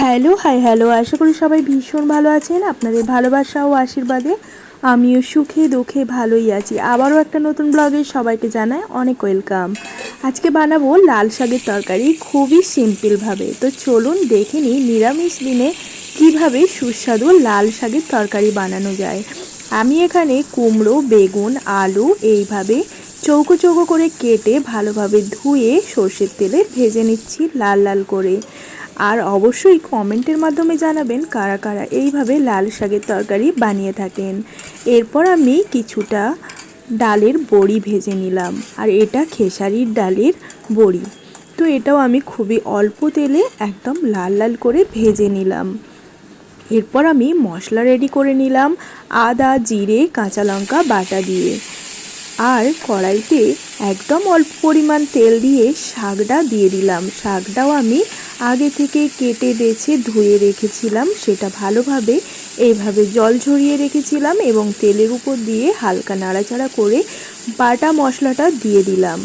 Hello, hi hello, আশা করি সবাই ভীষণ ভালো আছেন। আপনাদের ভালোবাসা ও আশীর্বাদে আমিও সুখে দুঃখে ভালোই আছি। আবারও একটা নতুন ব্লগে সবাইকে জানাই অনেক ওয়েলকাম। আজকে বানাবো লাল শাকের তরকারি খুবই সিম্পলভাবে। তো চলুন দেখে নিই নিরামিষ দিনে কীভাবে সুস্বাদু লাল শাকের তরকারি বানানো যায়। আমি এখানে কুমড়ো, বেগুন, আলু এইভাবে চৌকো চৌকো করে কেটে ভালোভাবে ধুয়ে সর্ষের তেলে ভেজে নিচ্ছি লাল লাল করে। আর অবশ্যই কমেন্টের মাধ্যমে জানাবেন কারা কারা এইভাবে লাল শাকের তরকারি বানিয়ে থাকেন। এরপর আমি কিছুটা ডালের বড়ি ভেজে নিলাম, আর এটা খেসারির ডালের বড়ি। তো এটাও আমি খুবই অল্প তেলে একদম লাল লাল করে ভেজে নিলাম। এরপর আমি মশলা রেডি করে নিলাম, আদা, জিরে, কাঁচা লঙ্কা বাটা দিয়ে। আর কড়াইতে একদম অল্প পরিমাণ তেল দিয়ে শাকটা দিয়ে দিলাম। শাকটাও আমি আগে থেকে কেটে বেছে ধুয়ে রেখেছিলাম, সেটা ভালোভাবে এইভাবে জল ঝরিয়ে রেখেছিলাম এবং তেলের উপর দিয়ে হালকা নাড়াচাড়া করে বাটা মশলাটা দিয়ে দিলাম।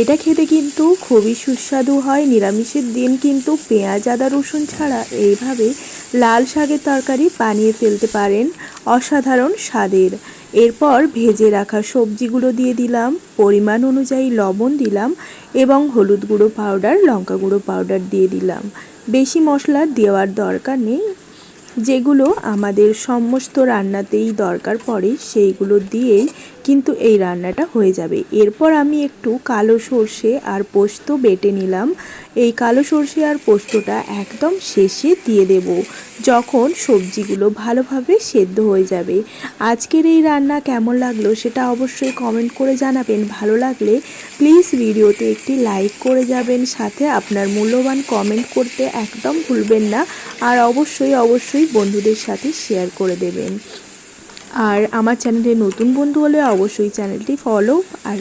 এটা খেতে কিন্তু খুবই সুস্বাদু হয়। নিরামিষের দিন কিন্তু পেঁয়াজ, আদা, রসুন ছাড়া এইভাবে লাল শাকের তরকারি বানিয়ে ফেলতে পারেন, অসাধারণ স্বাদের। এরপর ভেজে রাখা সবজিগুলো দিয়ে দিলাম, পরিমাণ অনুযায়ী লবণ দিলাম এবং হলুদ গুঁড়ো পাউডার, লঙ্কা গুঁড়ো পাউডার দিয়ে দিলাম। বেশি মশলা দেওয়ার দরকার নেই, যেগুলো আমাদের সমস্ত রান্নাতেই দরকার পড়ে সেইগুলো দিয়েই কিন্তু এই রান্নাটা হয়ে যাবে। এরপর আমি একটু কালো সর্ষে আর পোস্ত বেটে নিলাম। এই কালো সর্ষে আর পোস্তটা একদম শেষে দিয়ে দেব, যখন সবজিগুলো ভালোভাবে সেদ্ধ হয়ে যাবে। আজকের এই রান্না কেমন লাগলো সেটা অবশ্যই কমেন্ট করে জানাবেন। ভালো লাগলে প্লিজ ভিডিওতে একটি লাইক করে যাবেন, সাথে আপনার মূল্যবান কমেন্ট করতে একদম ভুলবেন না। আর অবশ্যই বন্ধুদের সাথে শেয়ার করে দেবেন। আর আমার চ্যানেলে নতুন বন্ধু হলে অবশ্যই চ্যানেলটি ফলো, আর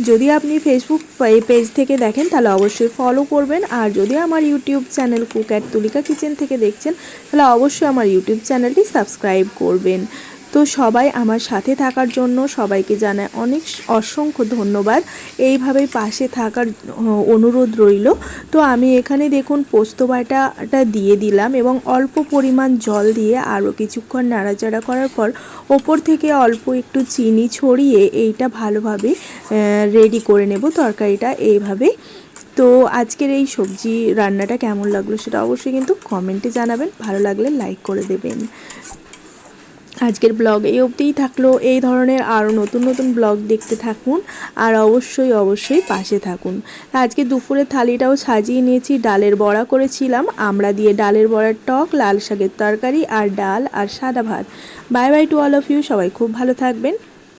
যদি আপনি ফেসবুক পেজ থেকে দেখেন তাহলে অবশ্যই ফলো করবেন। আর যদি আমার YouTube channel cook at Tulika kitchen থেকে দেখছেন তাহলে অবশ্যই আমার ইউটিউব চ্যানেলটি সাবস্ক্রাইব করবেন। তো সবাই আমার সাথে থাকার জন্য সবাইকে জানায় অনেক অসংখ্য ধন্যবাদ। এইভাবেই পাশে থাকার অনুরোধ রইল। তো আমি এখানে দেখুন পোস্ত বাটাটা দিয়ে দিলাম এবং অল্প পরিমাণ জল দিয়ে আরও কিছুক্ষণ নাড়াচাড়া করার পর ওপর থেকে অল্প একটু চিনি ছড়িয়ে এইটা ভালোভাবে রেডি করে নেব তরকারিটা এইভাবে। তো আজকের এই সবজি রান্নাটা কেমন লাগলো সেটা অবশ্যই কিন্তু কমেন্টে জানাবেন। ভালো লাগলে লাইক করে দেবেন। আজকের ব্লগ এই অবধিই থাকলো। এই ধরনের আরও নতুন নতুন ব্লগ দেখতে থাকুন আর অবশ্যই পাশে থাকুন। আজকে দুপুরের থালিটাও সাজিয়ে নিয়েছি। ডালের বড়া করেছিলাম, আমড়া দিয়ে ডালের বড়ার টক, লাল শাকের তরকারি আর ডাল আর সাদা ভাত। Bye bye to all of you. সবাই খুব ভালো থাকবেন।